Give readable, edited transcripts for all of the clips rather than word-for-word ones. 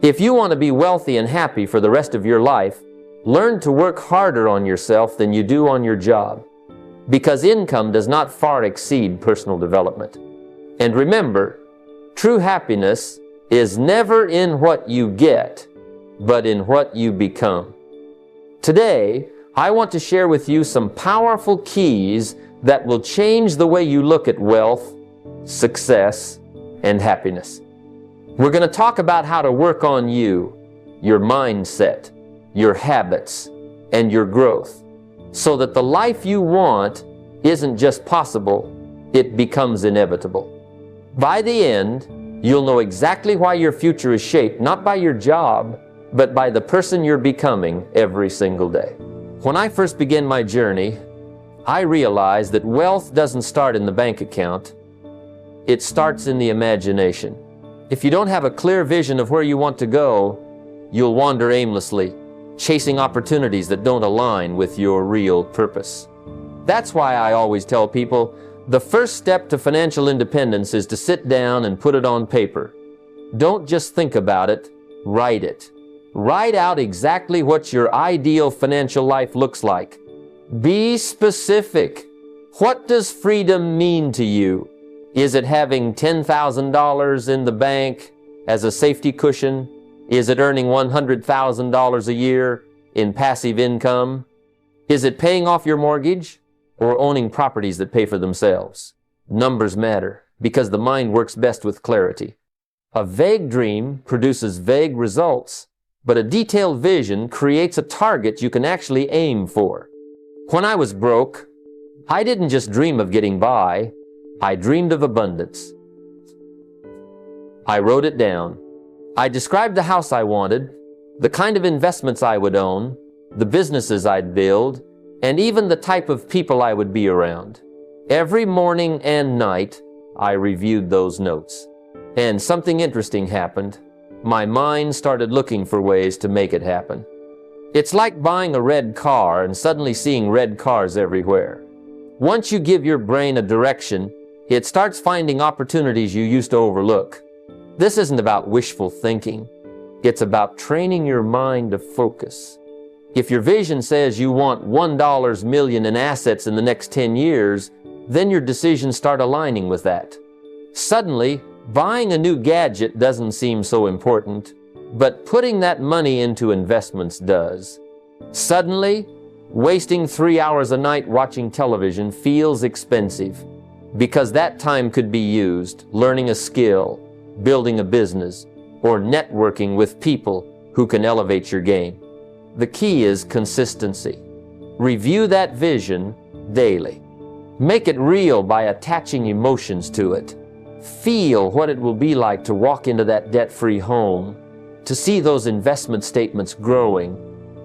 If you want to be wealthy and happy for the rest of your life, learn to work harder on yourself than you do on your job, because income does not far exceed personal development. And remember, true happiness is never in what you get, but in what you become. Today, I want to share with you some powerful keys that will change the way you look at wealth, success, and happiness. We're going to talk about how to work on you, your mindset, your habits, and your growth, so that the life you want isn't just possible, it becomes inevitable. By the end, you'll know exactly why your future is shaped, not by your job, but by the person you're becoming every single day. When I first began my journey, I realized that wealth doesn't start in the bank account. It starts in the imagination. If you don't have a clear vision of where you want to go, you'll wander aimlessly, chasing opportunities that don't align with your real purpose. That's why I always tell people, the first step to financial independence is to sit down and put it on paper. Don't just think about it, write it. Write out exactly what your ideal financial life looks like. Be specific. What does freedom mean to you? Is it having $10,000 in the bank as a safety cushion? Is it earning $100,000 a year in passive income? Is it paying off your mortgage or owning properties that pay for themselves? Numbers matter because the mind works best with clarity. A vague dream produces vague results, but a detailed vision creates a target you can actually aim for. When I was broke, I didn't just dream of getting by, I dreamed of abundance. I wrote it down. I described the house I wanted, the kind of investments I would own, the businesses I'd build, and even the type of people I would be around. Every morning and night, I reviewed those notes. And something interesting happened. My mind started looking for ways to make it happen. It's like buying a red car and suddenly seeing red cars everywhere. Once you give your brain a direction, it starts finding opportunities you used to overlook. This isn't about wishful thinking. It's about training your mind to focus. If your vision says you want $1 million in assets in the next 10 years, then your decisions start aligning with that. Suddenly, buying a new gadget doesn't seem so important, but putting that money into investments does. Suddenly, wasting 3 hours a night watching television feels expensive, because that time could be used learning a skill, building a business, or networking with people who can elevate your game. The key is consistency. Review that vision daily. Make it real by attaching emotions to it. Feel what it will be like to walk into that debt-free home, to see those investment statements growing,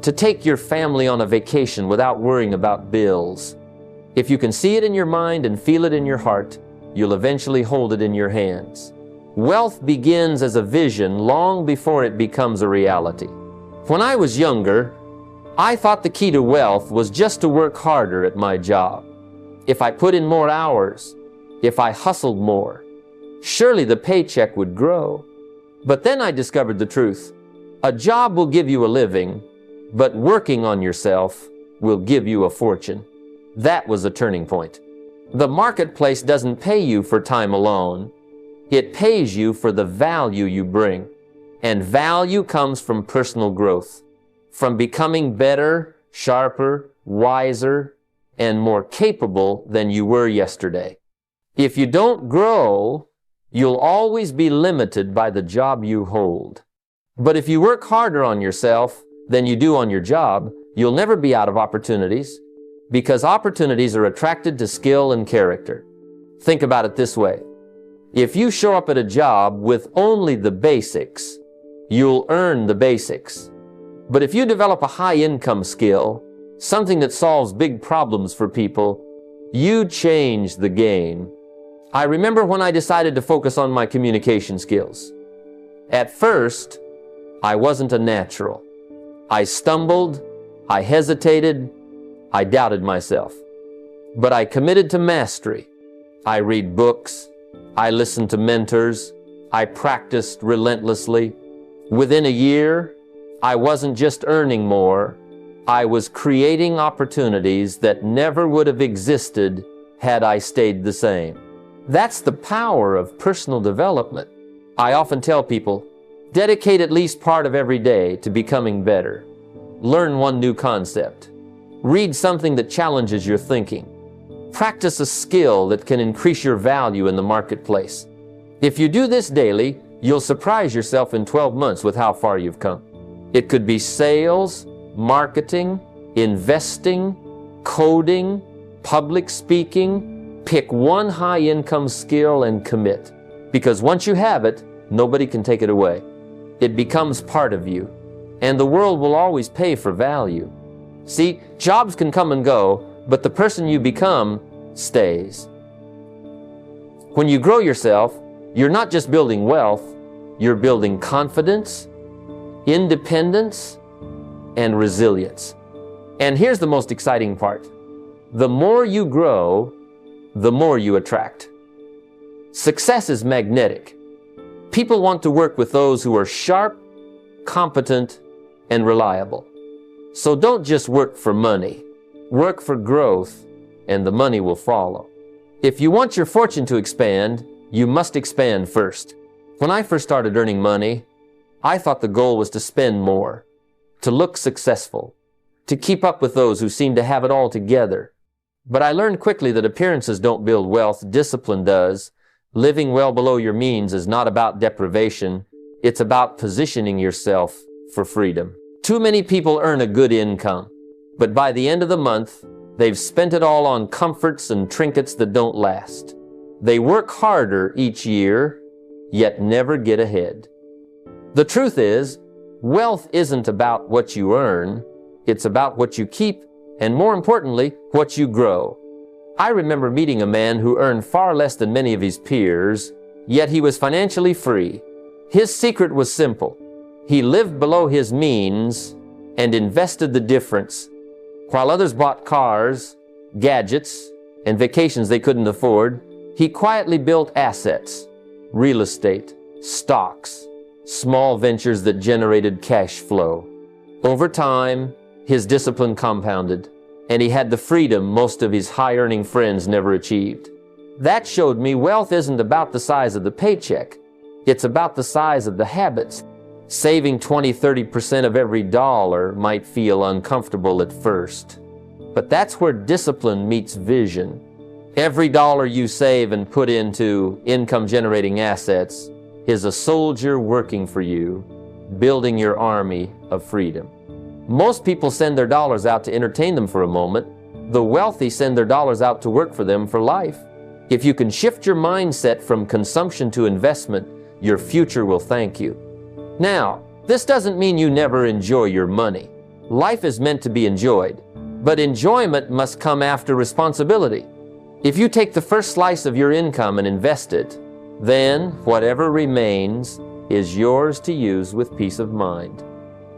to take your family on a vacation without worrying about bills. If you can see it in your mind and feel it in your heart, you'll eventually hold it in your hands. Wealth begins as a vision long before it becomes a reality. When I was younger, I thought the key to wealth was just to work harder at my job. If I put in more hours, if I hustled more, surely the paycheck would grow. But then I discovered the truth. A job will give you a living, but working on yourself will give you a fortune. That was a turning point. The marketplace doesn't pay you for time alone. It pays you for the value you bring. And value comes from personal growth, from becoming better, sharper, wiser, and more capable than you were yesterday. If you don't grow, you'll always be limited by the job you hold. But if you work harder on yourself than you do on your job, you'll never be out of opportunities, because opportunities are attracted to skill and character. Think about it this way. If you show up at a job with only the basics, you'll earn the basics. But if you develop a high-income skill, something that solves big problems for people, you change the game. I remember when I decided to focus on my communication skills. At first, I wasn't a natural. I stumbled, I hesitated, I doubted myself. But I committed to mastery. I read books, I listened to mentors, I practiced relentlessly, Within a year, I wasn't just earning more, I was creating opportunities that never would have existed had I stayed the same. That's the power of personal development. I often tell people, dedicate at least part of every day to becoming better. Learn one new concept. Read something that challenges your thinking. Practice a skill that can increase your value in the marketplace. If you do this daily, you'll surprise yourself in 12 months with how far you've come. It could be sales, marketing, investing, coding, public speaking. Pick one high-income skill and commit. Because once you have it, nobody can take it away. It becomes part of you. And the world will always pay for value. See, jobs can come and go, but the person you become stays. When you grow yourself, you're not just building wealth, you're building confidence, independence, and resilience. And here's the most exciting part. The more you grow, the more you attract. Success is magnetic. People want to work with those who are sharp, competent, and reliable. So don't just work for money. Work for growth, and the money will follow. If you want your fortune to expand, you must expand first. When I first started earning money, I thought the goal was to spend more, to look successful, to keep up with those who seem to have it all together. But I learned quickly that appearances don't build wealth, discipline does. Living well below your means is not about deprivation, it's about positioning yourself for freedom. Too many people earn a good income, but by the end of the month, they've spent it all on comforts and trinkets that don't last. They work harder each year, yet never get ahead. The truth is, wealth isn't about what you earn, it's about what you keep, and more importantly, what you grow. I remember meeting a man who earned far less than many of his peers, yet he was financially free. His secret was simple. He lived below his means and invested the difference. While others bought cars, gadgets, and vacations they couldn't afford, he quietly built assets, real estate, stocks, small ventures that generated cash flow. Over time, his discipline compounded, and he had the freedom most of his high-earning friends never achieved. That showed me wealth isn't about the size of the paycheck. It's about the size of the habits. Saving 20–30% of every dollar might feel uncomfortable at first, but that's where discipline meets vision. Every dollar you save and put into income-generating assets is a soldier working for you, building your army of freedom. Most people send their dollars out to entertain them for a moment. The wealthy send their dollars out to work for them for life. If you can shift your mindset from consumption to investment, your future will thank you. Now, this doesn't mean you never enjoy your money. Life is meant to be enjoyed, but enjoyment must come after responsibility. If you take the first slice of your income and invest it, then whatever remains is yours to use with peace of mind.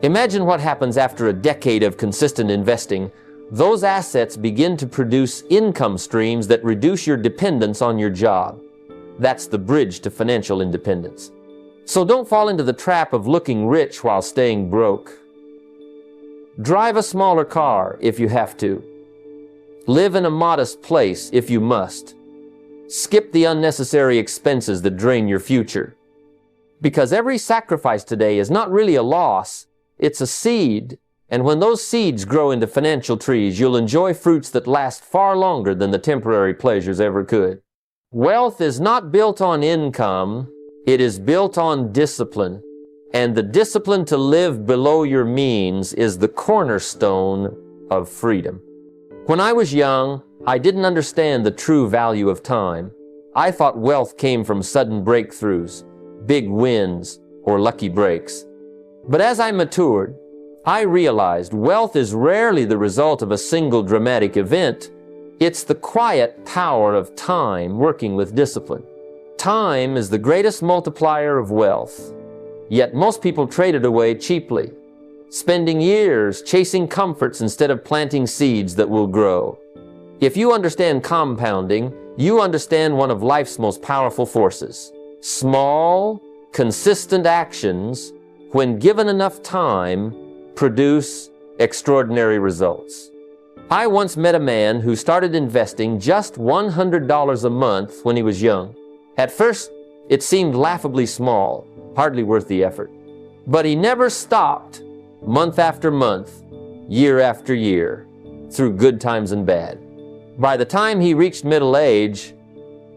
Imagine what happens after a decade of consistent investing. Those assets begin to produce income streams that reduce your dependence on your job. That's the bridge to financial independence. So don't fall into the trap of looking rich while staying broke. Drive a smaller car if you have to. Live in a modest place if you must. Skip the unnecessary expenses that drain your future. Because every sacrifice today is not really a loss, it's a seed. And when those seeds grow into financial trees, you'll enjoy fruits that last far longer than the temporary pleasures ever could. Wealth is not built on income. It is built on discipline, and the discipline to live below your means is the cornerstone of freedom. When I was young, I didn't understand the true value of time. I thought wealth came from sudden breakthroughs, big wins, or lucky breaks. But as I matured, I realized wealth is rarely the result of a single dramatic event. It's the quiet power of time working with discipline. Time is the greatest multiplier of wealth, yet most people trade it away cheaply, spending years chasing comforts instead of planting seeds that will grow. If you understand compounding, you understand one of life's most powerful forces. Small, consistent actions when given enough time, produce extraordinary results. I once met a man who started investing just $100 a month when he was young. At first, it seemed laughably small, hardly worth the effort. But he never stopped, month after month, year after year, through good times and bad. By the time he reached middle age,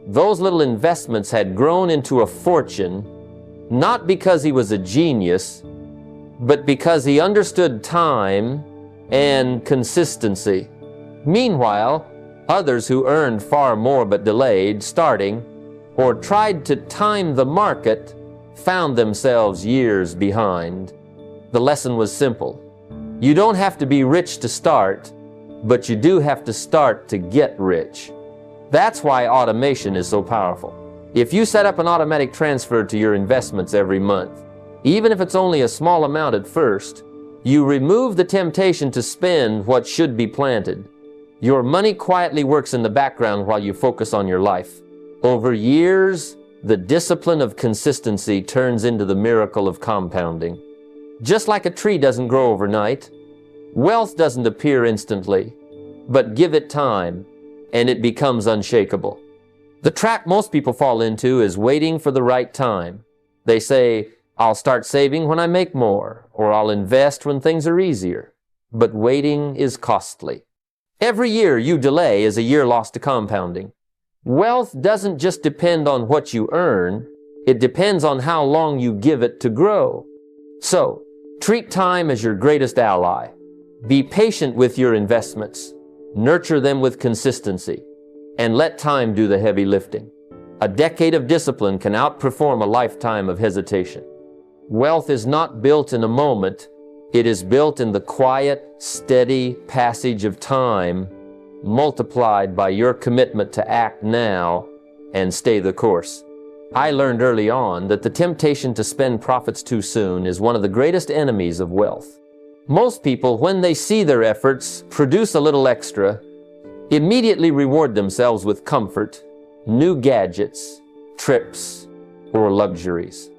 those little investments had grown into a fortune, not because he was a genius, but because he understood time and consistency. Meanwhile, others who earned far more but delayed starting or tried to time the market found themselves years behind. The lesson was simple. You don't have to be rich to start, but you do have to start to get rich. That's why automation is so powerful. If you set up an automatic transfer to your investments every month, even if it's only a small amount at first, you remove the temptation to spend what should be planted. Your money quietly works in the background while you focus on your life. Over years, the discipline of consistency turns into the miracle of compounding. Just like a tree doesn't grow overnight, wealth doesn't appear instantly, but give it time, and it becomes unshakable. The trap most people fall into is waiting for the right time. They say, I'll start saving when I make more, or I'll invest when things are easier. But waiting is costly. Every year you delay is a year lost to compounding. Wealth doesn't just depend on what you earn, it depends on how long you give it to grow. So, treat time as your greatest ally. Be patient with your investments. Nurture them with consistency, and let time do the heavy lifting. A decade of discipline can outperform a lifetime of hesitation. Wealth is not built in a moment. It is built in the quiet, steady passage of time, multiplied by your commitment to act now and stay the course. I learned early on that the temptation to spend profits too soon is one of the greatest enemies of wealth. Most people, when they see their efforts produce a little extra, immediately reward themselves with comfort, new gadgets, trips, or luxuries.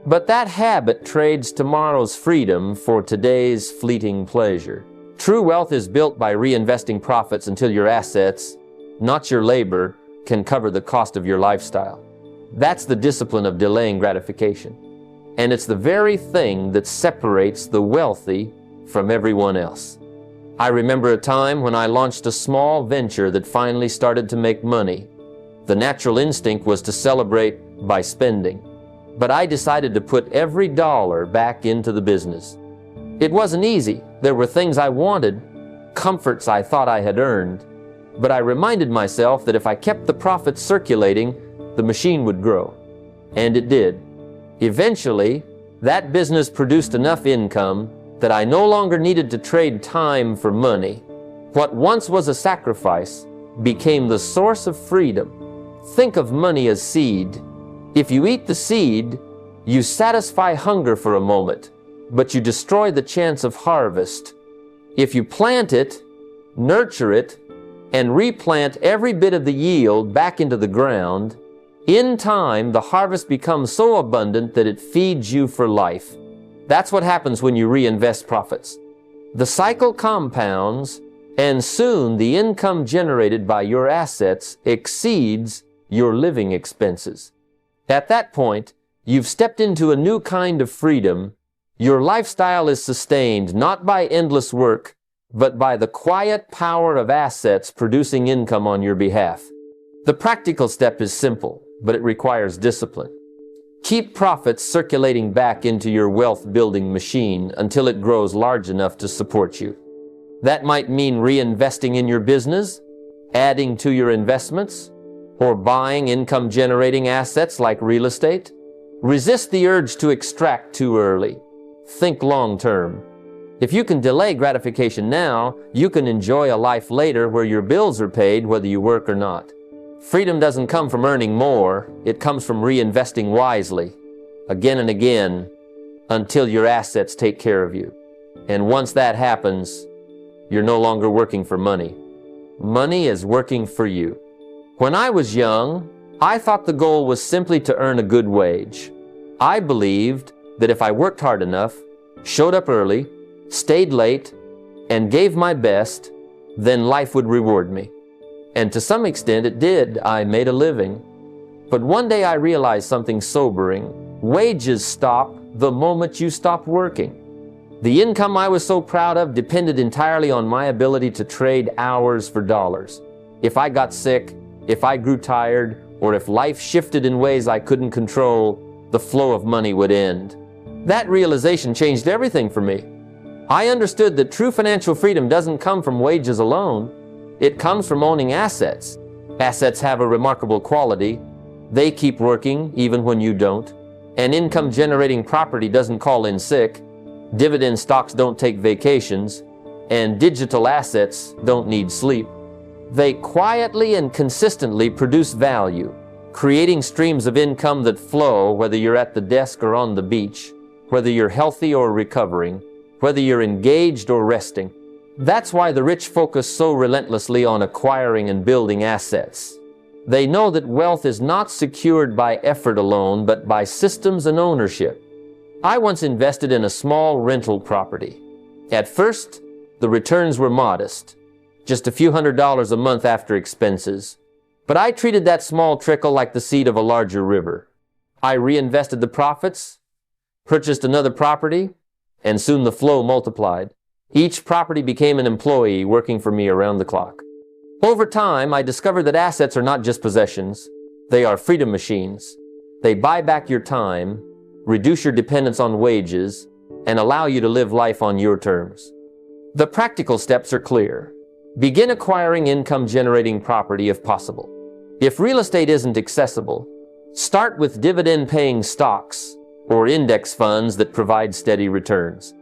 But that habit trades tomorrow's freedom for today's fleeting pleasure. True wealth is built by reinvesting profits until your assets, not your labor, can cover the cost of your lifestyle. That's the discipline of delaying gratification. And it's the very thing that separates the wealthy from everyone else. I remember a time when I launched a small venture that finally started to make money. The natural instinct was to celebrate by spending. But I decided to put every dollar back into the business. It wasn't easy. There were things I wanted, comforts I thought I had earned. But I reminded myself that if I kept the profits circulating, the machine would grow. And it did. Eventually, that business produced enough income that I no longer needed to trade time for money. What once was a sacrifice became the source of freedom. Think of money as seed. If you eat the seed, you satisfy hunger for a moment, but you destroy the chance of harvest. If you plant it, nurture it, and replant every bit of the yield back into the ground, in time the harvest becomes so abundant that it feeds you for life. That's what happens when you reinvest profits. The cycle compounds, and soon the income generated by your assets exceeds your living expenses. At that point, you've stepped into a new kind of freedom. Your lifestyle is sustained not by endless work, but by the quiet power of assets producing income on your behalf. The practical step is simple, but it requires discipline. Keep profits circulating back into your wealth-building machine until it grows large enough to support you. That might mean reinvesting in your business, adding to your investments, or buying income-generating assets like real estate. Resist the urge to extract too early. Think long-term. If you can delay gratification now, you can enjoy a life later where your bills are paid whether you work or not. Freedom doesn't come from earning more, it comes from reinvesting wisely, again and again, until your assets take care of you. And once that happens, you're no longer working for money. Money is working for you. When I was young, I thought the goal was simply to earn a good wage. I believed that if I worked hard enough, showed up early, stayed late, and gave my best, then life would reward me. And to some extent it did. I made a living. But one day I realized something sobering. Wages stop the moment you stop working. The income I was so proud of depended entirely on my ability to trade hours for dollars. If I got sick, if I grew tired, or if life shifted in ways I couldn't control, the flow of money would end. That realization changed everything for me. I understood that true financial freedom doesn't come from wages alone. It comes from owning assets. Assets have a remarkable quality. They keep working even when you don't. An income-generating property doesn't call in sick. Dividend stocks don't take vacations. And digital assets don't need sleep. They quietly and consistently produce value, creating streams of income that flow whether you're at the desk or on the beach, whether you're healthy or recovering, whether you're engaged or resting. That's why the rich focus so relentlessly on acquiring and building assets. They know that wealth is not secured by effort alone, but by systems and ownership. I once invested in a small rental property. At first, the returns were modest, just a few $100s a month after expenses. But I treated that small trickle like the seed of a larger river. I reinvested the profits, purchased another property, and soon the flow multiplied. Each property became an employee working for me around the clock. Over time, I discovered that assets are not just possessions. They are freedom machines. They buy back your time, reduce your dependence on wages, and allow you to live life on your terms. The practical steps are clear. Begin acquiring income-generating property if possible. If real estate isn't accessible, start with dividend-paying stocks or index funds that provide steady returns.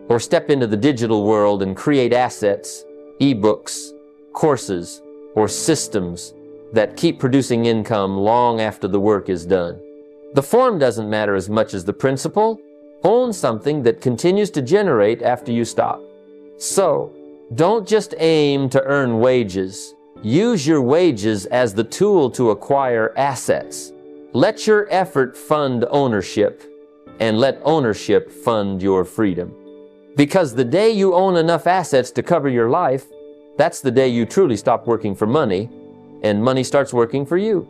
Or step into the digital world and create assets, ebooks, courses, or systems that keep producing income long after the work is done. The form doesn't matter as much as the principle. Own something that continues to generate after you stop. So, don't just aim to earn wages. Use your wages as the tool to acquire assets. Let your effort fund ownership, and let ownership fund your freedom. Because the day you own enough assets to cover your life, that's the day you truly stop working for money, and money starts working for you.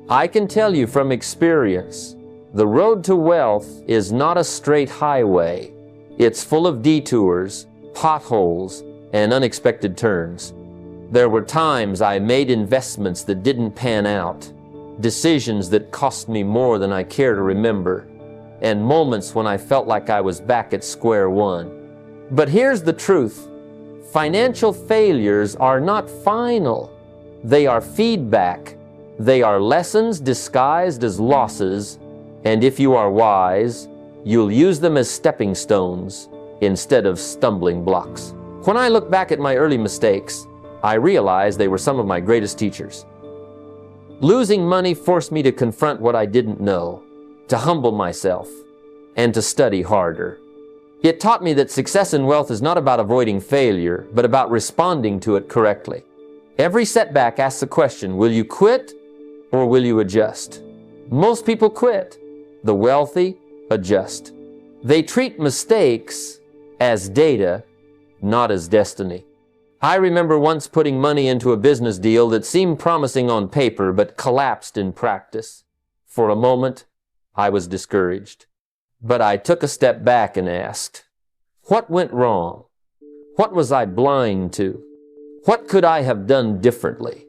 I can tell you from experience, the road to wealth is not a straight highway. It's full of detours, potholes, and unexpected turns. There were times I made investments that didn't pan out, decisions that cost me more than I care to remember, and moments when I felt like I was back at square one. But here's the truth. Financial failures are not final. They are feedback. They are lessons disguised as losses, and if you are wise, you'll use them as stepping stones instead of stumbling blocks. When I look back at my early mistakes, I realize they were some of my greatest teachers. Losing money forced me to confront what I didn't know, to humble myself, and to study harder. It taught me that success and wealth is not about avoiding failure, but about responding to it correctly. Every setback asks the question, will you quit or will you adjust? Most people quit. The wealthy adjust. They treat mistakes as data, not as destiny. I remember once putting money into a business deal that seemed promising on paper but collapsed in practice. For a moment, I was discouraged. But I took a step back and asked, what went wrong? What was I blind to? What could I have done differently?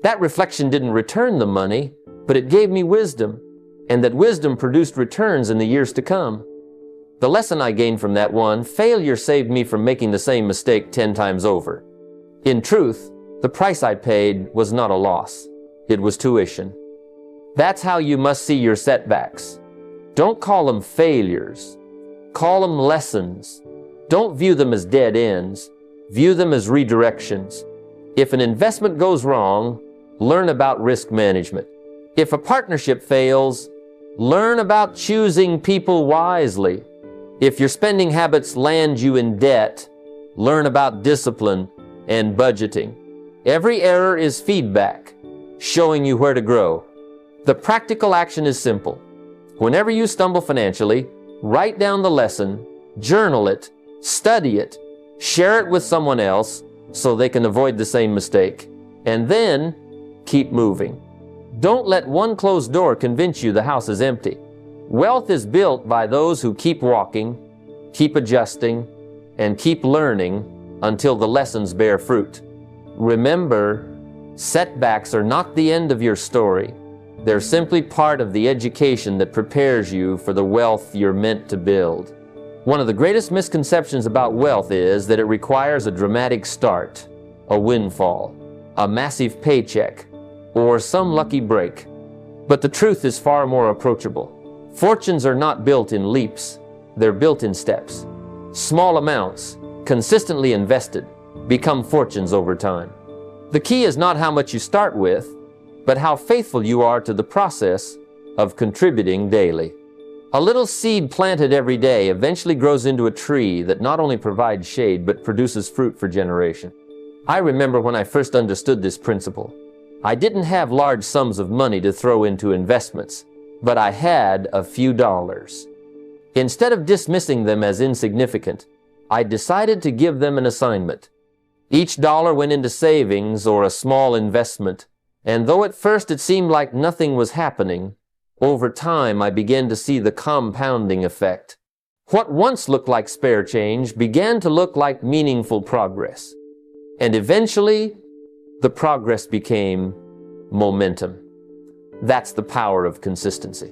That reflection didn't return the money, but it gave me wisdom, and that wisdom produced returns in the years to come. The lesson I gained from that one, failure saved me from making the same mistake 10 times over. In truth, the price I paid was not a loss. It was tuition. That's how you must see your setbacks. Don't call them failures. Call them lessons. Don't view them as dead ends. View them as redirections. If an investment goes wrong, learn about risk management. If a partnership fails, learn about choosing people wisely. If your spending habits land you in debt, learn about discipline and budgeting. Every error is feedback, showing you where to grow. The practical action is simple. Whenever you stumble financially, Write down the lesson, journal it, study it, share it with someone else so they can avoid the same mistake, and then keep moving. Don't let one closed door convince you the house is empty. Wealth is built by those who keep walking, keep adjusting, and keep learning until the lessons bear fruit. Remember, setbacks are not the end of your story. They're simply part of the education that prepares you for the wealth you're meant to build. One of the greatest misconceptions about wealth is that it requires a dramatic start, a windfall, a massive paycheck, or some lucky break. But the truth is far more approachable. Fortunes are not built in leaps, they're built in steps. Small amounts, consistently invested, become fortunes over time. The key is not how much you start with, but how faithful you are to the process of contributing daily. A little seed planted every day eventually grows into a tree that not only provides shade, but produces fruit for generations. I remember when I first understood this principle. I didn't have large sums of money to throw into investments, but I had a few dollars. Instead of dismissing them as insignificant, I decided to give them an assignment. Each dollar went into savings or a small investment, and though at first it seemed like nothing was happening, over time I began to see the compounding effect. What once looked like spare change began to look like meaningful progress. And eventually, the progress became momentum. That's the power of consistency.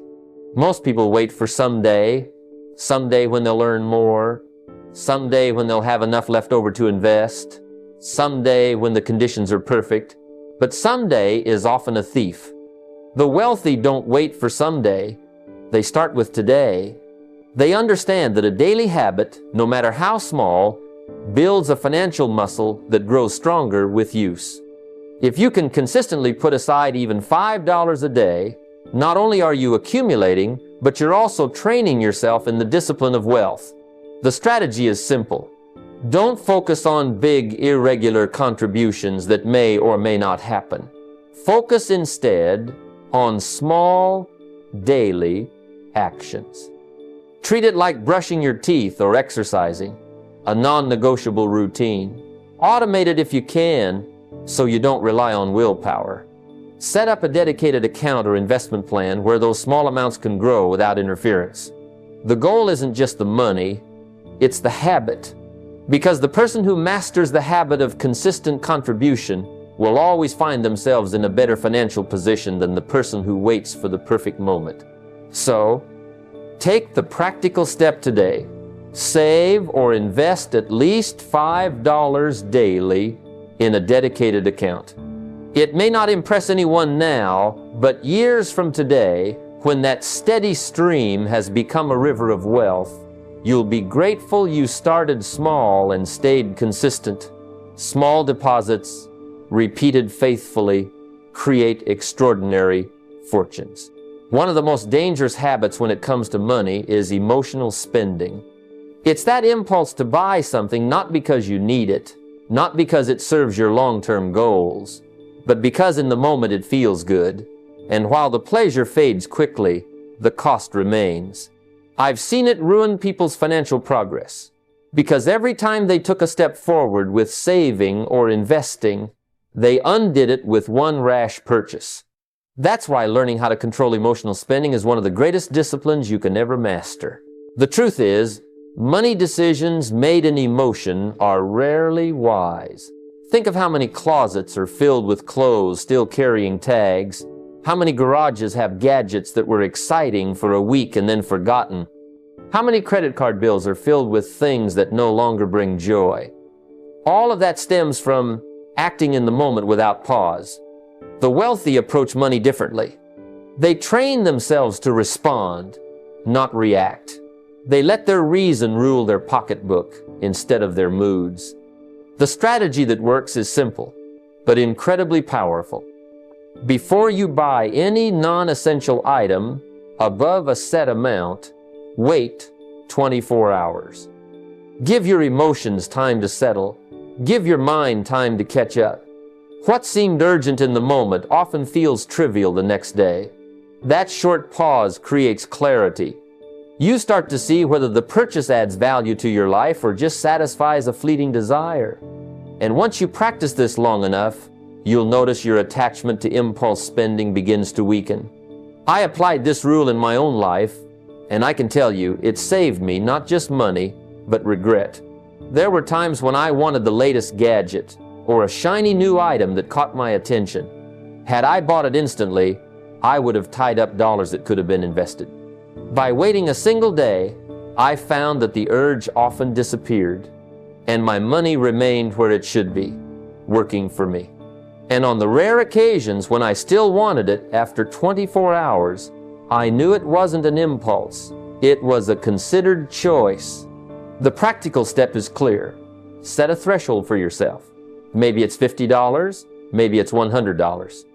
Most people wait for someday when they'll earn more, someday when they'll have enough left over to invest, someday when the conditions are perfect. But someday is often a thief. The wealthy don't wait for someday. They start with today. They understand that a daily habit, no matter how small, builds a financial muscle that grows stronger with use. If you can consistently put aside even $5 a day, not only are you accumulating, but you're also training yourself in the discipline of wealth. The strategy is simple. Don't focus on big, irregular contributions that may or may not happen. Focus instead on small, daily actions. Treat it like brushing your teeth or exercising, a non-negotiable routine. Automate it if you can, so you don't rely on willpower. Set up a dedicated account or investment plan where those small amounts can grow without interference. The goal isn't just the money, it's the habit. Because the person who masters the habit of consistent contribution will always find themselves in a better financial position than the person who waits for the perfect moment. So, take the practical step today. Save or invest at least $5 daily in a dedicated account. It may not impress anyone now, but years from today, when that steady stream has become a river of wealth, you'll be grateful you started small and stayed consistent. Small deposits, repeated faithfully, create extraordinary fortunes. One of the most dangerous habits when it comes to money is emotional spending. It's that impulse to buy something not because you need it, not because it serves your long-term goals, but because in the moment it feels good. And while the pleasure fades quickly, the cost remains. I've seen it ruin people's financial progress, because every time they took a step forward with saving or investing, they undid it with one rash purchase. That's why learning how to control emotional spending is one of the greatest disciplines you can ever master. The truth is, money decisions made in emotion are rarely wise. Think of how many closets are filled with clothes still carrying tags. How many garages have gadgets that were exciting for a week and then forgotten? How many credit card bills are filled with things that no longer bring joy? All of that stems from acting in the moment without pause. The wealthy approach money differently. They train themselves to respond, not react. They let their reason rule their pocketbook instead of their moods. The strategy that works is simple, but incredibly powerful. Before you buy any non-essential item above a set amount, wait 24 hours. Give your emotions time to settle. Give your mind time to catch up. What seemed urgent in the moment often feels trivial the next day. That short pause creates clarity. You start to see whether the purchase adds value to your life or just satisfies a fleeting desire. And once you practice this long enough, you'll notice your attachment to impulse spending begins to weaken. I applied this rule in my own life, and I can tell you, it saved me not just money, but regret. There were times when I wanted the latest gadget or a shiny new item that caught my attention. Had I bought it instantly, I would have tied up dollars that could have been invested. By waiting a single day, I found that the urge often disappeared, and my money remained where it should be, working for me. And on the rare occasions when I still wanted it after 24 hours, I knew it wasn't an impulse. It was a considered choice. The practical step is clear. Set a threshold for yourself. Maybe it's $50, maybe it's $100.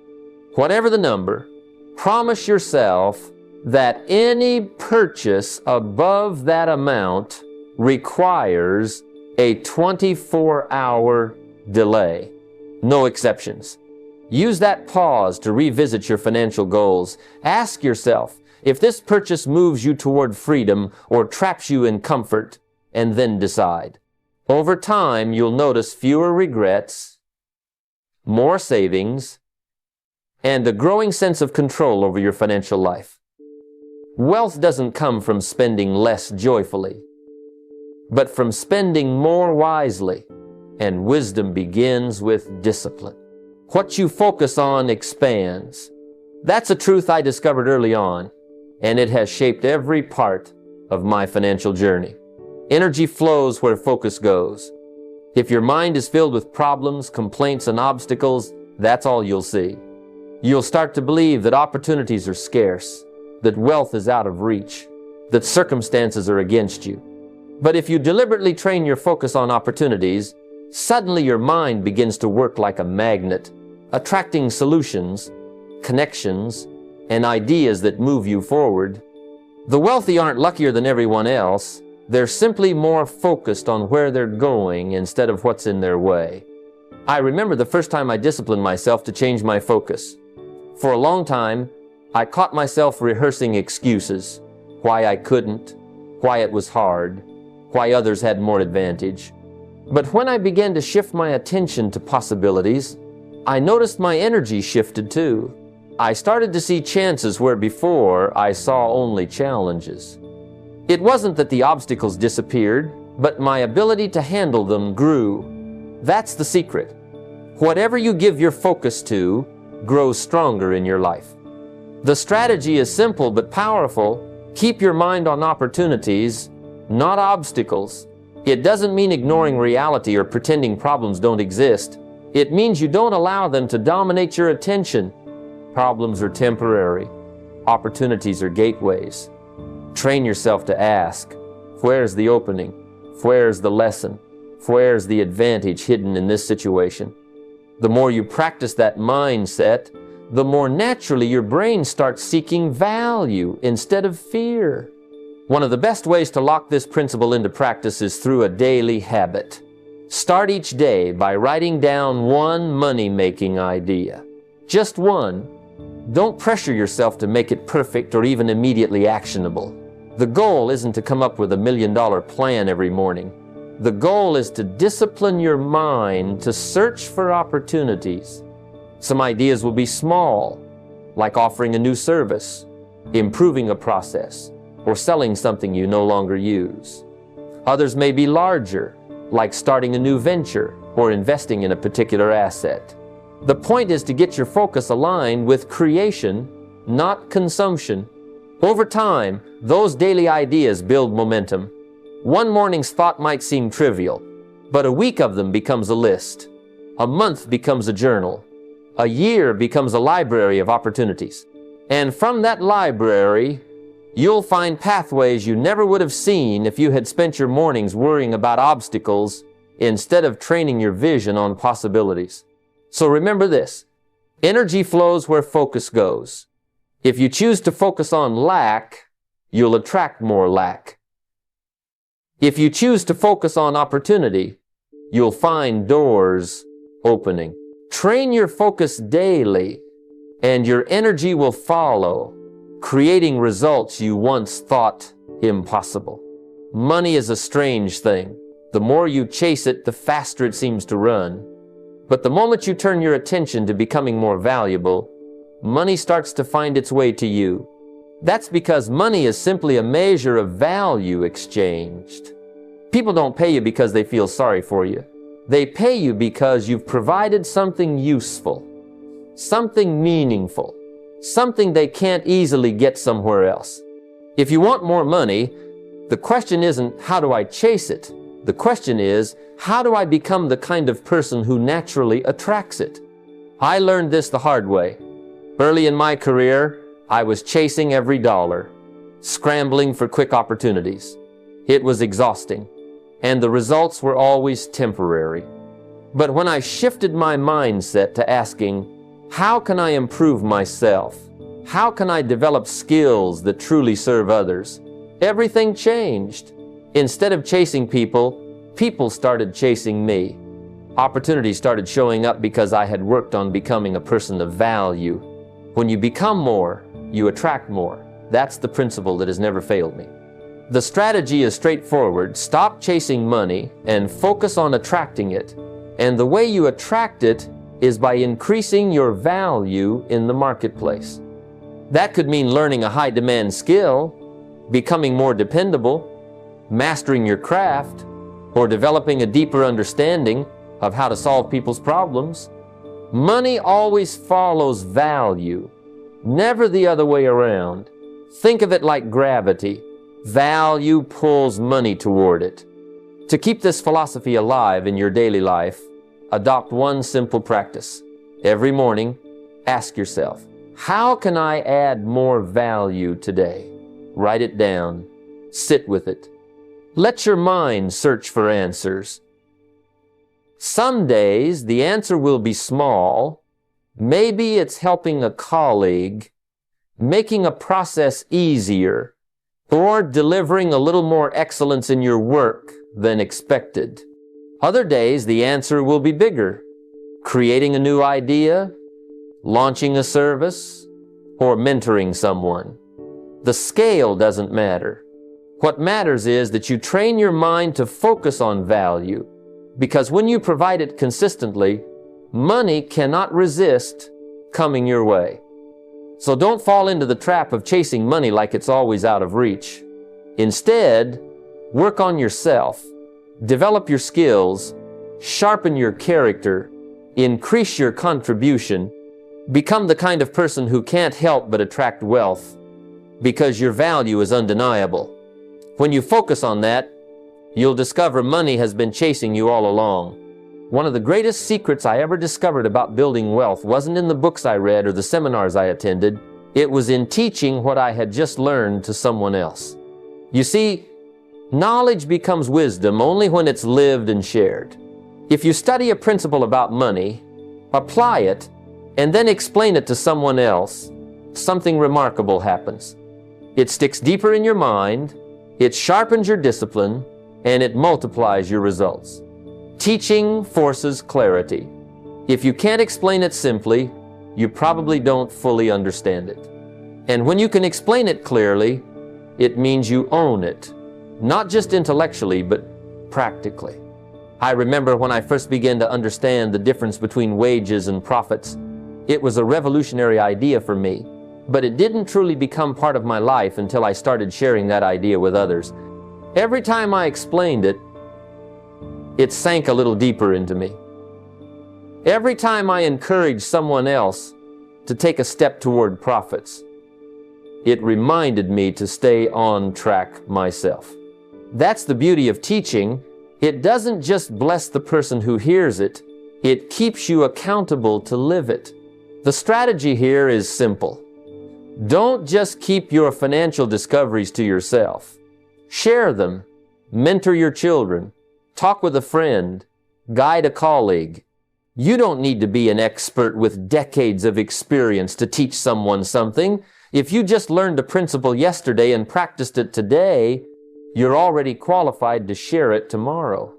Whatever the number, promise yourself that any purchase above that amount requires a 24-hour delay. No exceptions. Use that pause to revisit your financial goals. Ask yourself if this purchase moves you toward freedom or traps you in comfort, and then decide. Over time, you'll notice fewer regrets, more savings, and a growing sense of control over your financial life. Wealth doesn't come from spending less joyfully, but from spending more wisely. And wisdom begins with discipline. What you focus on expands. That's a truth I discovered early on, and it has shaped every part of my financial journey. Energy flows where focus goes. If your mind is filled with problems, complaints, and obstacles, that's all you'll see. You'll start to believe that opportunities are scarce, that wealth is out of reach, that circumstances are against you. But if you deliberately train your focus on opportunities, suddenly your mind begins to work like a magnet, attracting solutions, connections, and ideas that move you forward. The wealthy aren't luckier than everyone else. They're simply more focused on where they're going instead of what's in their way. I remember the first time I disciplined myself to change my focus. For a long time, I caught myself rehearsing excuses, why I couldn't, why it was hard, why others had more advantage. But when I began to shift my attention to possibilities, I noticed my energy shifted too. I started to see chances where before I saw only challenges. It wasn't that the obstacles disappeared, but my ability to handle them grew. That's the secret. Whatever you give your focus to grows stronger in your life. The strategy is simple but powerful. Keep your mind on opportunities, not obstacles. It doesn't mean ignoring reality or pretending problems don't exist. It means you don't allow them to dominate your attention. Problems are temporary. Opportunities are gateways. Train yourself to ask, where's the opening? Where's the lesson? Where's the advantage hidden in this situation? The more you practice that mindset, the more naturally your brain starts seeking value instead of fear. One of the best ways to lock this principle into practice is through a daily habit. Start each day by writing down one money-making idea. Just one. Don't pressure yourself to make it perfect or even immediately actionable. The goal isn't to come up with $1 million plan every morning. The goal is to discipline your mind to search for opportunities. Some ideas will be small, like offering a new service, improving a process, or selling something you no longer use. Others may be larger, like starting a new venture or investing in a particular asset. The point is to get your focus aligned with creation, not consumption. Over time, those daily ideas build momentum. One morning's thought might seem trivial, but a week of them becomes a list. A month becomes a journal. A year becomes a library of opportunities. And from that library, you'll find pathways you never would have seen if you had spent your mornings worrying about obstacles instead of training your vision on possibilities. So remember this, energy flows where focus goes. If you choose to focus on lack, you'll attract more lack. If you choose to focus on opportunity, you'll find doors opening. Train your focus daily, and your energy will follow, creating results you once thought Impossible. Money is a strange thing. The more you chase it, the faster it seems to run. But the moment you turn your attention to becoming more valuable, money starts to find its way to you. That's because money is simply a measure of value exchanged. People don't pay you because they feel sorry for you. They pay you because you've provided something useful, something meaningful, something they can't easily get somewhere else. If you want more money, the question isn't, how do I chase it? The question is, how do I become the kind of person who naturally attracts it? I learned this the hard way. Early in my career, I was chasing every dollar, scrambling for quick opportunities. It was exhausting, and the results were always temporary. But when I shifted my mindset to asking, how can I improve myself? How can I develop skills that truly serve others? Everything changed. Instead of chasing people, people started chasing me. Opportunities started showing up because I had worked on becoming a person of value. When you become more, you attract more. That's the principle that has never failed me. The strategy is straightforward. Stop chasing money and focus on attracting it. And the way you attract it is by increasing your value in the marketplace. That could mean learning a high-demand skill, becoming more dependable, mastering your craft, or developing a deeper understanding of how to solve people's problems. Money always follows value, never the other way around. Think of it like gravity. Value pulls money toward it. To keep this philosophy alive in your daily life, adopt one simple practice. Every morning, ask yourself, how can I add more value today? Write it down. Sit with it. Let your mind search for answers. Some days the answer will be small. Maybe it's helping a colleague, making a process easier, or delivering a little more excellence in your work than expected. Other days the answer will be bigger, creating a new idea, launching a service, or mentoring someone. The scale doesn't matter. What matters is that you train your mind to focus on value, because when you provide it consistently, money cannot resist coming your way. So don't fall into the trap of chasing money like it's always out of reach. Instead, work on yourself, develop your skills, sharpen your character, increase your contribution, become the kind of person who can't help but attract wealth, because your value is undeniable. When you focus on that, you'll discover money has been chasing you all along. One of the greatest secrets I ever discovered about building wealth wasn't in the books I read or the seminars I attended. It was in teaching what I had just learned to someone else. You see, knowledge becomes wisdom only when it's lived and shared. If you study a principle about money, apply it, and then explain it to someone else, something remarkable happens. It sticks deeper in your mind, it sharpens your discipline, and it multiplies your results. Teaching forces clarity. If you can't explain it simply, you probably don't fully understand it. And when you can explain it clearly, it means you own it, not just intellectually, but practically. I remember when I first began to understand the difference between wages and profits. It was a revolutionary idea for me, but it didn't truly become part of my life until I started sharing that idea with others. Every time I explained it, it sank a little deeper into me. Every time I encouraged someone else to take a step toward profits, it reminded me to stay on track myself. That's the beauty of teaching. It doesn't just bless the person who hears it, it keeps you accountable to live it. The strategy here is simple. Don't just keep your financial discoveries to yourself. Share them, mentor your children, talk with a friend, guide a colleague. You don't need to be an expert with decades of experience to teach someone something. If you just learned a principle yesterday and practiced it today, you're already qualified to share it tomorrow.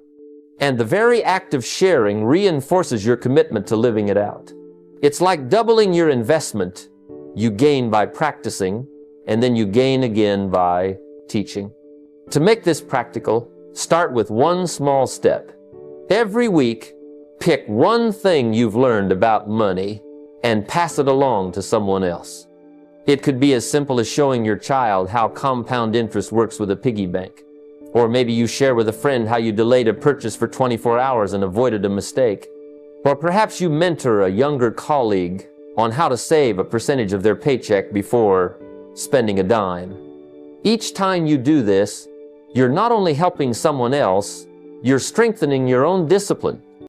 And the very act of sharing reinforces your commitment to living it out. It's like doubling your investment. You gain by practicing, and then you gain again by teaching. To make this practical, start with one small step. Every week, pick one thing you've learned about money and pass it along to someone else. It could be as simple as showing your child how compound interest works with a piggy bank. Or maybe you share with a friend how you delayed a purchase for 24 hours and avoided a mistake. Or perhaps you mentor a younger colleague on how to save a percentage of their paycheck before spending a dime. Each time you do this, you're not only helping someone else, you're strengthening your own discipline